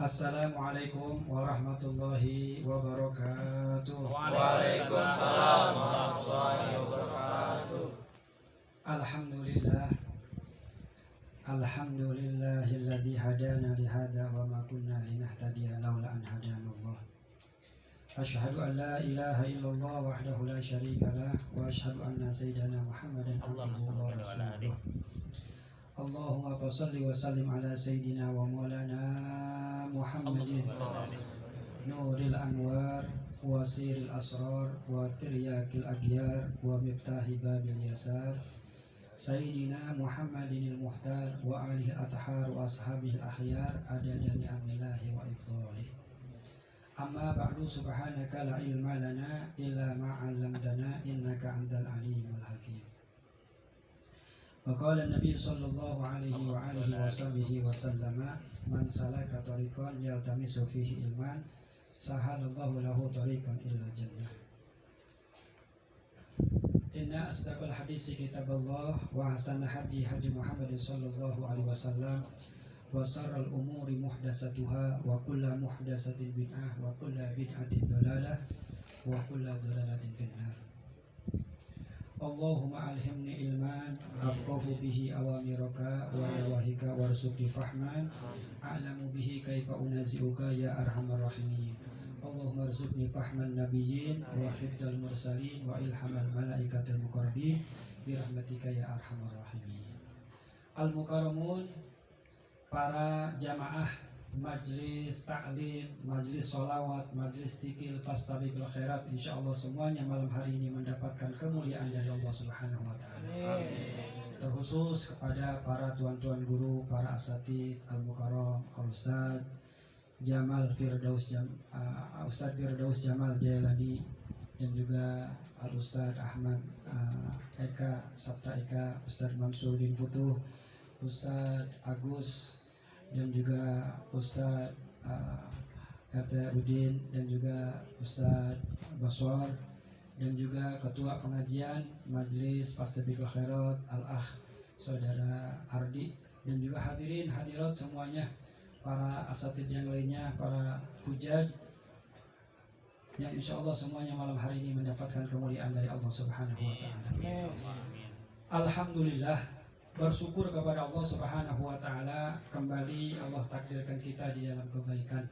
Assalamualaikum warahmatullahi wabarakatuh. Waalaikumsalam warahmatullahi wabarakatuh. Alhamdulillah. Alhamdulillahilladzi hadana lihada wa ma kunna linahtadiya laula an hadanallah. Asyhadu an la ilaha illallah wahdahu la syarika lah wa asyhadu anna sayyidana Muhammadan abduhu wa rasuluh. Allahumma shalli wa sallim ala sayyidina wa maulana Muhammadin nuril anwar wa siril asrar wa tiryakil aghyar wa miftahi babil yasar sayyidina Muhammadinil muhtar wa alihi athhar wa ashabihil akhyar adada ni'amillahi wa ifdhalih. Amma ba'du, subhanaka la ilma lana illa ma 'allamtana innaka antal alimul hakim. Wa qala an-nabiy sallallahu alaihi wa alihi wa sahbihi wa sallama man salaka tariqan yaltamisu fihi ilman sahalallahu lahu tariqan ila jannah. Inna asdaqal hadisi kitaballah wa ahsanal hadi hadi Muhammadin sallallahu alaihi wasallam wa sharral umuri muhdatsatuha wa kullu muhdatsatin bid'ah wa kullu bid'atin dalalah wa kullu dalalatin finnar. Allahumma alhimni ilman afqahu bihi awamiraka wa nawahika warzuqni fahman a'lamu bihi kaifa unazi'uka ya arhamar rahimin. Allahumma arzuqni fahman nabiyyin wa hifdzal mursalin wa ilhamal malaikatil muqarrabin bi rahmatika ya arhamar rahimin. Al mukarramun, para jamaah majlis taklim, majlis sholawat, majlis tikil, fastabiqul khairat, insyaallah semuanya malam hari ini mendapatkan kemuliaan dari Allah Subhanahu wa taala. Terkhusus kepada para tuan-tuan guru, para asatidz al-mukarram, Ustaz Jamal Firdaus Ustaz Firdaus Jamal Jailani, dan juga Al-Ustaz Ahmad Eka Sabta Eka, Ustaz Mamsuddin Futuh, Ustaz Agus, dan juga Ustaz RT Udin, dan juga Ustaz Baswar, dan juga Ketua Pengajian Majlis Fastabiqul Khairat Al-Akh Saudara Ardi, dan juga hadirin hadirat semuanya, para asatidz yang lainnya, para hujaj yang insyaallah semuanya malam hari ini mendapatkan kemuliaan dari Allah Subhanahu wa taala. Alhamdulillah, bersyukur kepada Allah Subhanahu wa taala, kembali Allah takdirkan kita di dalam kebaikan,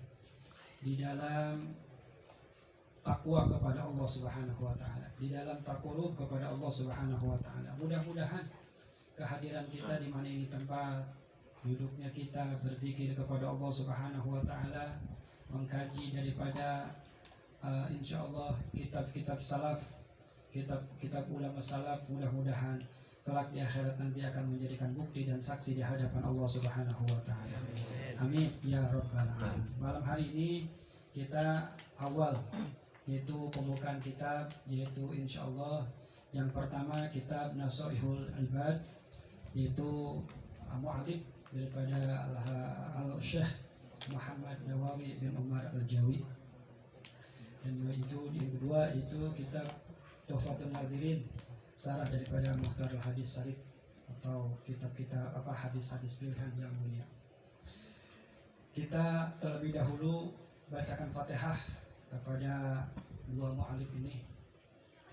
di dalam takwa kepada Allah Subhanahu wa taala, di dalam taqarrub kepada Allah Subhanahu wa taala. Mudah-mudahan kehadiran kita di mana ini tempat duduknya kita berzikir kepada Allah Subhanahu wa taala, mengkaji daripada insyaallah kitab-kitab salaf, kitab ulama salaf, mudah-mudahan kelak di akhirat nanti akan menjadikan bukti dan saksi di hadapan Allah Subhanahu wa taala. Amin ya rabbal alamin. Malam hari ini kita awal yaitu pembukaan kitab, yaitu insyaallah yang pertama kitab Nasaihul Ibad, yaitu mu'allif daripada Al-Syekh Muhammad Nawawi bin Umar Al-Jawi. Dan itu yang kedua itu kitab Tuhfatul Nadirin, sarah daripada Mukhtarul Hadis Syarif, atau kitab-kitab hadis-hadis pilihan yang mulia. Kita terlebih dahulu bacakan Fatihah kepada dua mu'allif ini.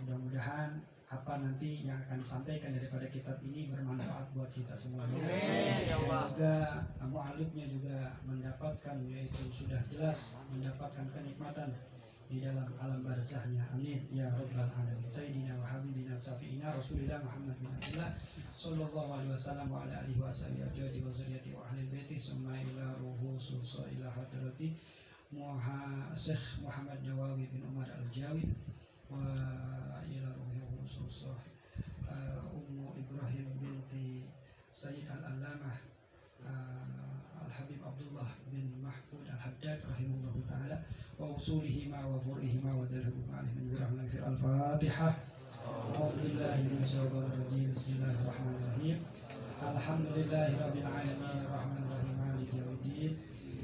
Mudah-mudahan apa nanti yang akan disampaikan daripada kitab ini bermanfaat buat kita semuanya. Dan juga mu'allifnya juga mendapatkan, yaitu sudah jelas mendapatkan kenikmatan di dalam alam barzahnya. Amin ya rabbal alamin. Sayyidina wa habibina syafi'ina Rasulillah Muhammad bin Abdullah sallallahu alaihi wasallam wa ala alihi wa sahbihi ajwadi wa zuriyati wa ahli baiti summa ila ruhu susa ila hadrati Syekh Muhammad Nawawi bin Umar Al-Jawi wa ila ruhu susa Ummu Ibrahim binti Sayyid Al-Allamah Al-Habib Abdullah bin Mahfud Al-Haddad rahimahullahu ta'ala wa usulihima wa fur'ihima wa dalhum alih min wirahna fir al-Fatihah. A'udhu billahi minasyaitonir rajim. Bismillahirrahmanirrahim. Alhamdulillahi rabbil alamin arrahmanir rahim maliki yaumiddin.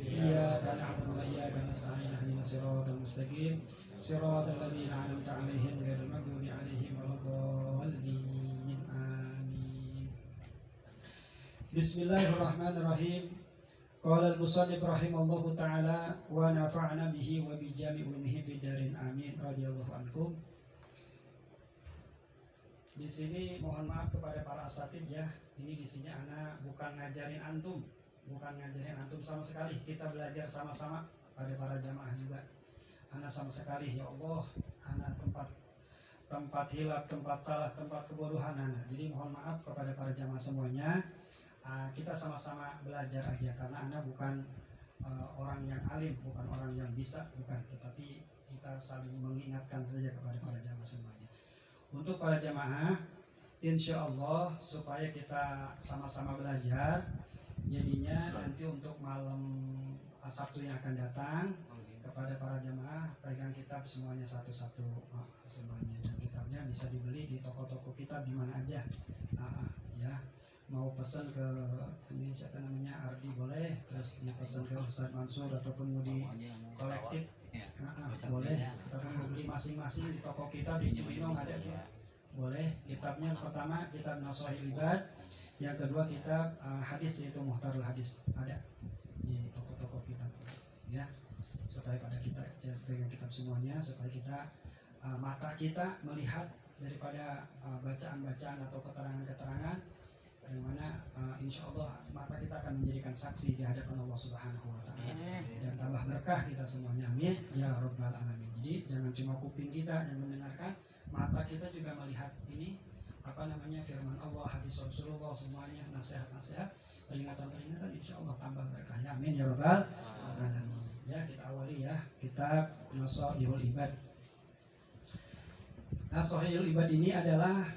Iyyaka na'budu wa iyyaka nasta'in ihdinas siratal mustaqim siratal ladzina an'amta 'alaihim ghairil maghdubi 'alaihim waladdallin. Amin. Bismillahirrahmanirrahim. Qala al-musannif rahimallahu taala wa nafa'na bihi wa bi jami' ulumihi fid darin amin radhiyallahu ankum. Di sini mohon maaf kepada para asatid ya. Ini di sini ana bukan ngajarin antum sama sekali. Kita belajar sama-sama pada para jamaah juga. Ana sama sekali ya Allah, ana tempat hilaf, tempat salah, tempat kebodohan ana. Jadi mohon maaf kepada para jamaah semuanya. Kita sama-sama belajar aja karena ana bukan orang yang alim, bukan orang yang bisa, bukan, tetapi kita saling mengingatkan saja kepada para jamaah semuanya. Untuk para jamaah, insya Allah supaya kita sama-sama belajar, jadinya nanti untuk malam Sabtu yang akan datang kepada para jamaah pegang kitab semuanya satu-satu semuanya, dan kitabnya bisa dibeli di toko-toko kitab di mana aja. Ya, mau pesan ke ini siapa namanya Ardi boleh, terus dipesan ke Ustaz Mansur ataupun mau di kolektif boleh. Kita kan mau beli masing-masing di toko kitab di Cibinong ada tuh. Boleh. Kitabnya pertama kitab Nashahil Ibad, yang kedua kitab hadis yaitu Muhtarul Hadis ada di toko-toko kitab ya, supaya pada kita ya, pegang kitab semuanya supaya kita mata kita melihat daripada bacaan-bacaan atau keterangan-keterangan yang mana insya Allah mata kita akan menjadikan saksi di hadapan Allah Subhanahu wa Ta'ala, dan tambah berkah kita semuanya, amin ya rabbal alamin. Jadi jangan cuma kuping kita yang mendengarkan, mata kita juga melihat ini firman Allah, hadis Rasulullah, semuanya nasihat-nasihat, peringatan-peringatan, insya Allah tambah berkah ya, amin ya rabbal alamin. Ya, kita awali ya kitab Nashahil Ibad. Nashahil Ibad ini adalah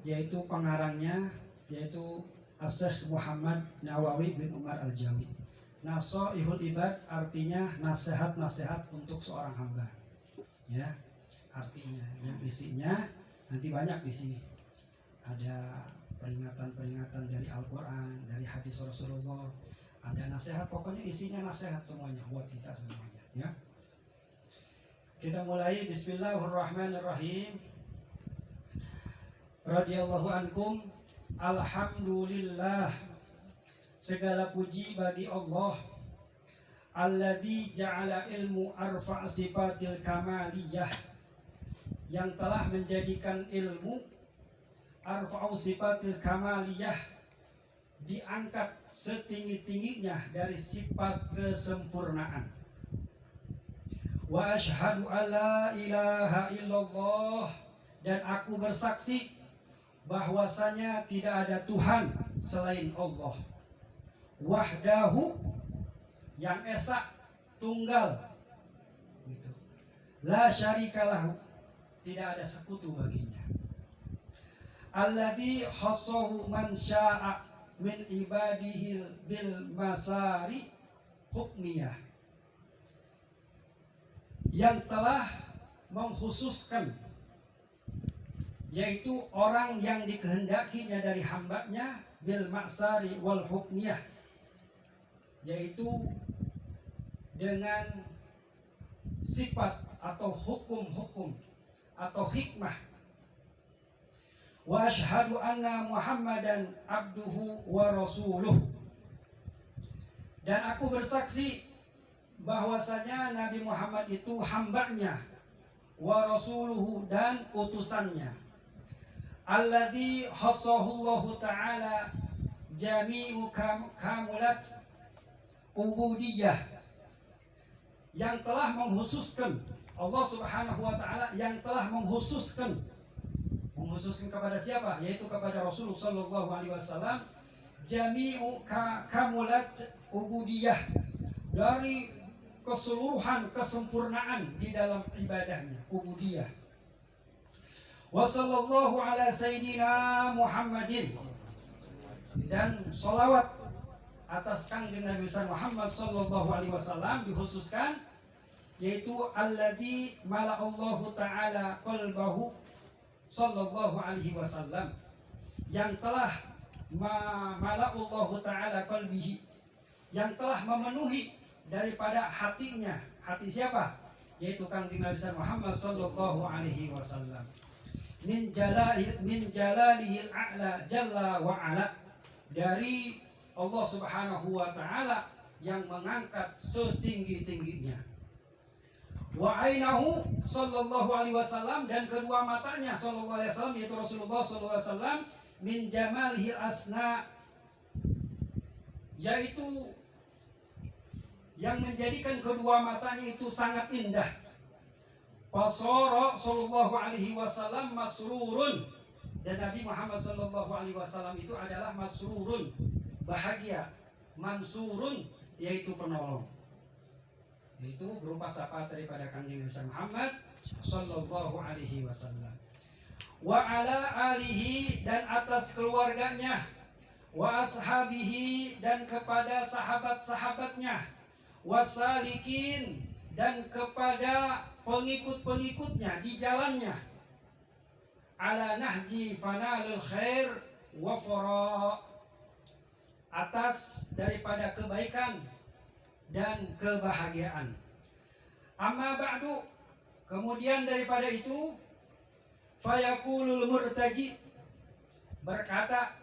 yaitu pengarangnya yaitu As-Syaikh Muhammad Nawawi bin Umar Al-Jawi. Nashahil Ibad artinya nasihat-nasihat untuk seorang hamba. Ya, artinya yang isinya nanti banyak di sini. Ada peringatan-peringatan dari Al-Qur'an, dari hadis Rasulullah, ada nasihat, pokoknya isinya nasihat semuanya buat kita semuanya, ya. Kita mulai, bismillahirrahmanirrahim. Radhiyallahu ankum. Alhamdulillah, segala puji bagi Allah, alladzi ja'ala ilmu arfa' sifatil kamaliyah, yang telah menjadikan ilmu arfa'u sifatil kamaliyah diangkat setinggi-tingginya dari sifat kesempurnaan. Wa asyhadu alla ilaha illallah, dan aku bersaksi bahwasanya tidak ada Tuhan selain Allah. Wahdahu, yang esa, tunggal gitu. La syarikalahu, tidak ada sekutu baginya. Alladzi khassahu man syaa min ibadihi bil masari hukmiyah, yang telah mengkhususkan, yaitu orang yang dikehendakinya dari hambanya, bil masari wal hukmiyah, yaitu dengan sifat atau hukum-hukum atau hikmah. Wa asyhadu anna Muhammadan abduhu wa rasuluh, dan aku bersaksi bahwasanya Nabi Muhammad itu hambanya, wa rasuluhu, dan utusannya. Alladzi khassahullahu ta'ala jami'u kamulat ubudiyah, yang telah menghususkan Allah Subhanahu wa ta'ala, yang telah menghususkan kepada siapa? Yaitu kepada Rasulullah sallallahu alaihi wasallam, jami'u kamulat ubudiyah, dari keseluruhan kesempurnaan di dalam ibadahnya, ubudiyah. Wa sallallahu ala sayyidina Muhammadin, dan salawat atas kanjeng Nabi Muhammad sallallahu alaihi wasallam dikhususkan, yaitu alladzi mala'allahu ta'ala qalbahu sallallahu alaihi wasallam, yang telah mala'allahu ta'ala qalbihi, yang telah memenuhi daripada hatinya. Hati siapa? Yaitu kanjeng Nabi Muhammad sallallahu alaihi wasallam. Min jalalihil a'la jalla wa ala, dari Allah Subhanahu wa ta'ala yang mengangkat setinggi-tingginya. Wa ainahu sallallahu alaihi wasallam, dan kedua matanya sallallahu alaihi wasallam yaitu Rasulullah sallallahu alaihi wasallam min jamalihi asna, yaitu yang menjadikan kedua matanya itu sangat indah. Fasara sallallahu alaihi wasallam masrurun, dan Nabi Muhammad sallallahu alaihi wasallam itu adalah masrurun, bahagia, mansurun yaitu penolong, yaitu berupa syafaat daripada Kanjeng Nabi Muhammad sallallahu alaihi wasallam. Wa ala alihi, dan atas keluarganya, wa ashabihi, dan kepada sahabat-sahabatnya, wasalikin, dan kepada pengikut-pengikutnya di jalannya, ala nahji fanalul khair wa fara, atas daripada kebaikan dan kebahagiaan. Amma ba'du, kemudian daripada itu, fayaqulul murtaji, berkata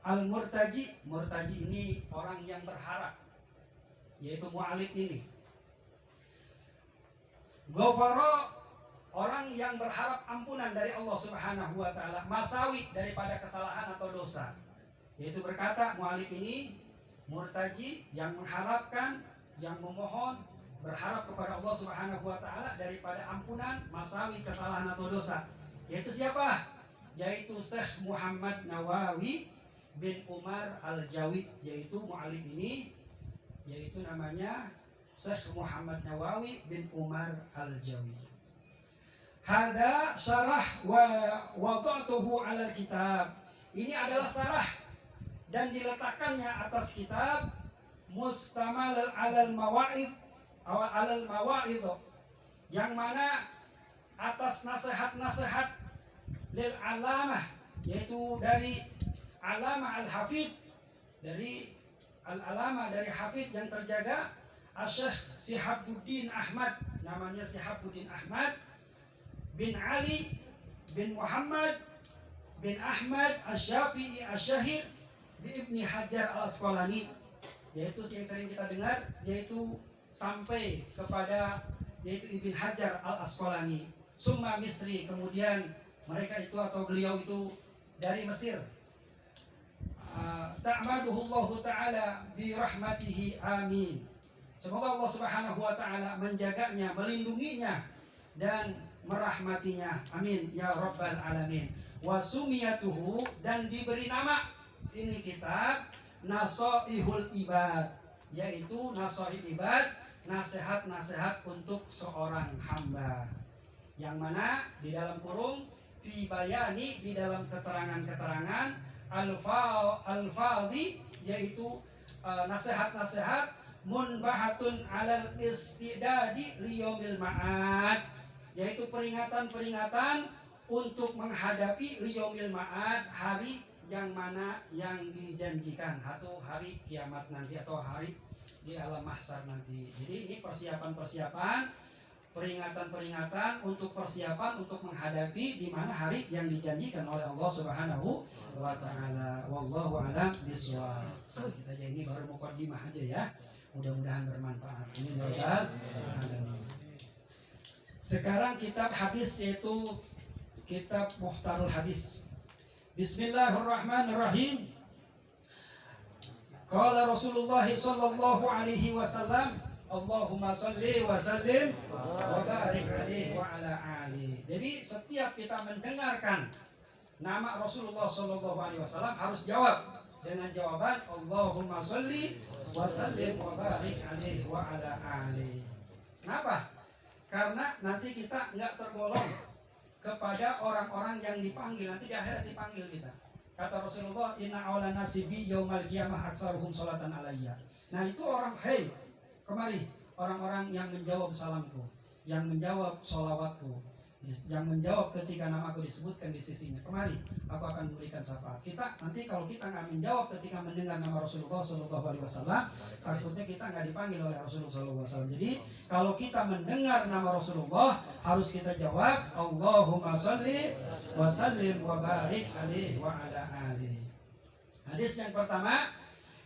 al-murtaji, murtaji ini orang yang berharap, yaitu mu'alif ini. Ghafara, orang yang berharap ampunan dari Allah Subhanahu wa taala, masawi, daripada kesalahan atau dosa. Yaitu berkata mu'alif ini, murtaji, yang mengharapkan, yang memohon, berharap kepada Allah Subhanahu wa taala daripada ampunan, masawi, kesalahan atau dosa. Yaitu siapa? Yaitu Syekh Muhammad Nawawi bin Umar Al-Jawid, yaitu mu'alif ini, yaitu namanya Syekh Muhammad Nawawi bin Umar Al-Jawid. Hada syarah wa wada'tuhu 'alal kitab. Ini adalah syarah dan diletakkannya atas kitab mustamal 'alal mawa'id atau 'alal mawa'id, yang mana atas nasihat-nasihat lil alamah, yaitu dari alamah al-hafid, dari al-alamah, dari hafid yang terjaga, Syekh Sihabuddin Ahmad, namanya Sihabuddin Ahmad bin Ali bin Muhammad bin Ahmad Asy-Syafi'i Asy-Syahir bi Ibni Hajar Al-Asqalani, yaitu yang sering kita dengar, yaitu sampai kepada yaitu Ibn Hajar Al-Asqalani. Summa Misri, kemudian mereka itu atau beliau itu dari Mesir. Ta'maduhullahu ta'ala bi rahmatihi, amin. Semoga Allah Subhanahu wa taala menjaganya, melindunginya dan merahmatinya, amin ya rabbal alamin. Wa sumiyatuhu, dan diberi nama ini kitab Nasaihul Ibad, yaitu Nasaihul Ibad, nasihat-nasihat untuk seorang hamba, yang mana di dalam kurung fi bayani, di dalam keterangan-keterangan, al-fadhi, yaitu nasihat-nasihat munbahatun alal istidadi liyomil ma'ad, yaitu peringatan-peringatan untuk menghadapi liyomil ma'ad, hari yang mana yang dijanjikan, atau hari kiamat nanti, atau hari di alam mahsyar nanti. Jadi ini persiapan-persiapan, peringatan-peringatan untuk persiapan untuk menghadapi di mana hari yang dijanjikan oleh Allah Subhanahu wa taala. Wallahu a'lam bishawab. Kita aja ini baru mukadimah aja ya. Mudah-mudahan bermanfaat. Ini ya. Sekarang kitab hadis, yaitu kitab Mukhtarul Hadis. Bismillahirrahmanirrahim. Qala Rasulullah sallallahu alaihi wasallam, Allahumma salli wa sallim wa barik alaihi wa ala alihi. Jadi setiap kita mendengarkan nama Rasulullah sallallahu alaihi wasallam harus jawab dengan jawaban Allahumma salli wa sallim wa barik alaihi wa ala alihi. Kenapa? Karena nanti kita nggak tergolong kepada orang-orang yang dipanggil, nanti di akhirat dipanggil kita. Kata Rasulullah, inna awlan nasibi yaumal qiyamah aksaruhum salatan alayya. Nah itu orang, hei kemari, orang-orang yang menjawab salamku, yang menjawab sholawatku, yang menjawab ketika namaku disebutkan di sisinya, kemari aku akan memberikan syafaat. Kita nanti kalau kita nggak menjawab ketika mendengar nama Rasulullah Sallallahu Alaihi Wasallam, takutnya kita nggak dipanggil oleh Rasulullah Sallallahu Alaihi Wasallam. Jadi kalau kita mendengar nama Rasulullah harus kita jawab Allahumma sholli wa sallim wa barik alaihi wa ala alihi. Hadis yang pertama,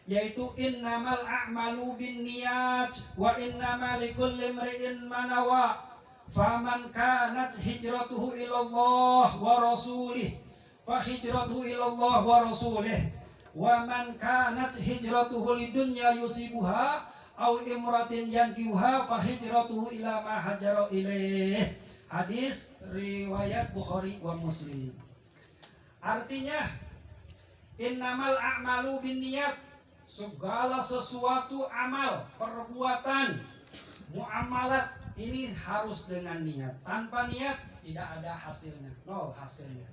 yaitu innamal a'malu binniyat wa innamal likulli imri'in ma nawa faman kanat hijratuhu ilallah wa rasulih fa hijratuhu ilallah wa rasulih wa man kanat hijratuhu lidunya yusibuha aw imratin yankihuha fa hijratuhu ila ma hajara ilaih. Hadis riwayat Bukhari wa Muslim. Artinya innamal a'malu binniyat, segala sesuatu amal, perbuatan, muamalat ini harus dengan niat. Tanpa niat tidak ada hasilnya, nol hasilnya.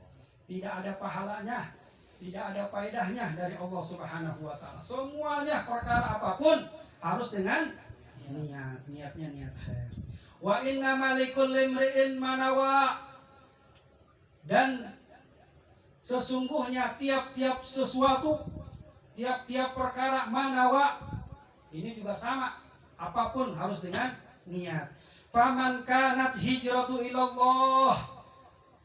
Tidak ada pahalanya, tidak ada faedahnya dari Allah Subhanahu wa taala. Semuanya perkara apapun harus dengan niat. Niatnya niat khair. Wa innamal likulli imri'in ma nawa, dan sesungguhnya tiap-tiap sesuatu, tiap-tiap perkara manawa ini juga sama, apapun harus dengan niat. Faman kanat hijratu ilallah,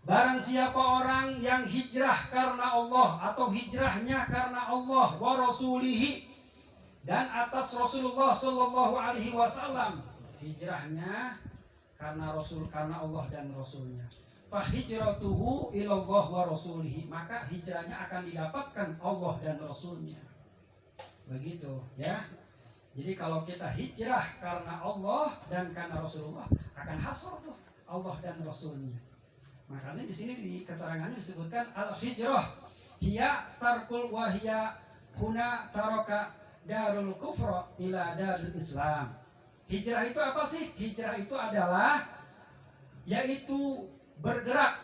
barang siapa orang yang hijrah karena Allah atau hijrahnya karena Allah wa rasulihi, dan atas Rasulullah sallallahu alaihi wasallam, hijrahnya karena Rasul, karena Allah dan Rasulnya. Fahijratuhu ilallah wa rasulihi, maka hijrahnya akan didapatkan Allah dan Rasulnya. Begitu ya. Jadi kalau kita hijrah karena Allah dan karena Rasulullah, akan hasil tuh Allah dan Rasulnya. Makanya di sini di keterangannya disebutkan al-hijrah hiya tarkul wahya huna taraka darul kufra ila darul Islam. Hijrah itu apa sih? Hijrah itu adalah yaitu bergerak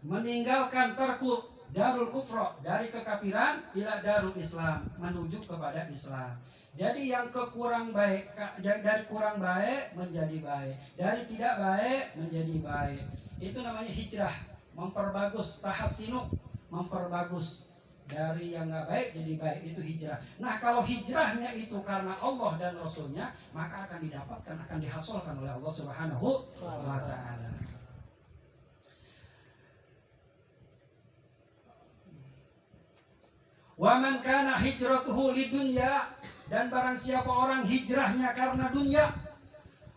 meninggalkan tarku darul kufra, dari kekafiran ila darul Islam, menuju kepada Islam. Jadi yang kekurang baik, dari kurang baik menjadi baik, dari tidak baik menjadi baik. Itu namanya hijrah, memperbagus, tahassinu, memperbagus dari yang nggak baik jadi baik, itu hijrah. Nah kalau hijrahnya itu karena Allah dan Rasulnya, maka akan didapatkan, akan dihasilkan oleh Allah Subhanahu wa taala. Wa man kana hijratuhu lidunya, dan barang siapa orang hijrahnya karena dunia,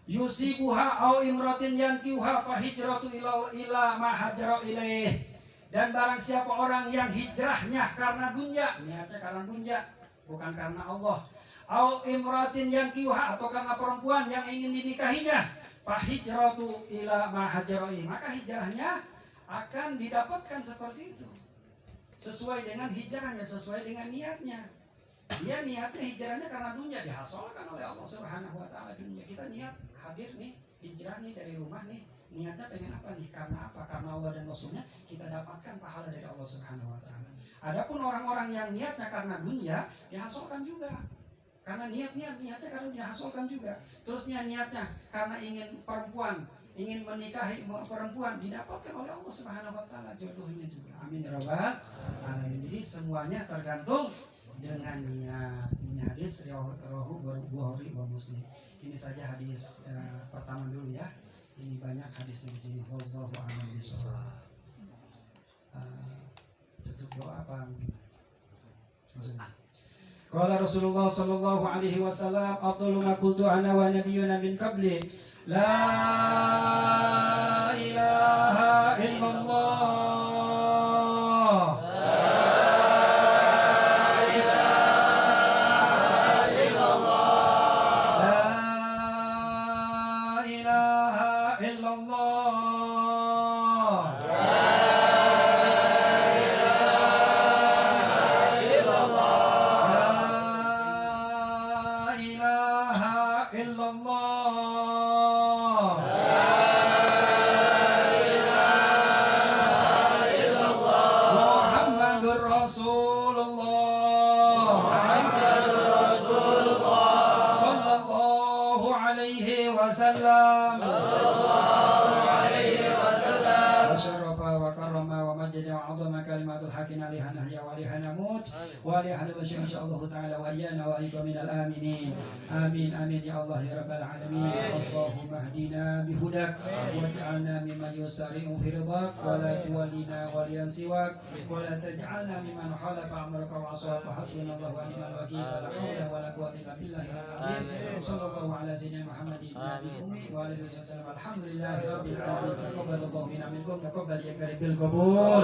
yusibuha au imratin yankihuha fa hijratu ila ma hajara ilaih, dan barang siapa orang yang hijrahnya karena dunia, niatnya karena dunia bukan karena Allah, au imratin yankihuha, atau karena perempuan yang ingin dinikahinya, fa hijratu ila ma hajara ilaih, maka hijrahnya akan didapatkan seperti itu. Sesuai dengan hijrahnya, sesuai dengan niatnya. Dia niatnya hijrahnya karena dunia, dihasilkan oleh Allah Subhanahu wa taala dunia. Kita niat hadir nih, hijrah nih dari rumah nih, niatnya pengen apa nih? Karena apa? Karena Allah dan Rasulnya, kita dapatkan pahala dari Allah Subhanahu wa taala. Adapun orang-orang yang niatnya karena dunia, dihasilkan juga. Karena niatnya karena dihasilkan juga. Terusnya niatnya karena ingin perempuan, ingin menikahi perempuan, didapatkan oleh Allah Subhanahu wa taala jodohnya juga. Amin ya rabbal alamin. Jadi semuanya tergantung dengan niat. Ini hadis riwayat Bukhari wa Muslim. Ini saja hadis pertama dulu ya. Ini banyak hadisnya di sini. Wallahu a'lam bishawab. Tutup doa apa mungkin? Qala Rasulullah sallallahu alaihi wasallam, "Afdalu ma qultu ana wa nabiyyuna min qabli, la ilaha illallah." Sallallahu alaihi wasallam. الحاكين عليها نحيا وعليها نموت وعليها نبشر إن شاء الله تعالى وإيانا وإياكم من الآمنين آمين آمين يا الله يا رب العالمين اللهم اهدنا بهداك واجعلنا ممن يسارع في رضاك ولا تولنا وليا سواك ولا تجعلنا ممن خالف أمرك وعصاك وحسبنا الله ونعم الوكيل ولا حول ولا قوة إلا بالله العظيم وصلى الله على سيدنا محمد النبي الأمي وعلى آله وسلم الحمد لله رب العالمين تقبل الله منا منكم تقبل يا كريم القبول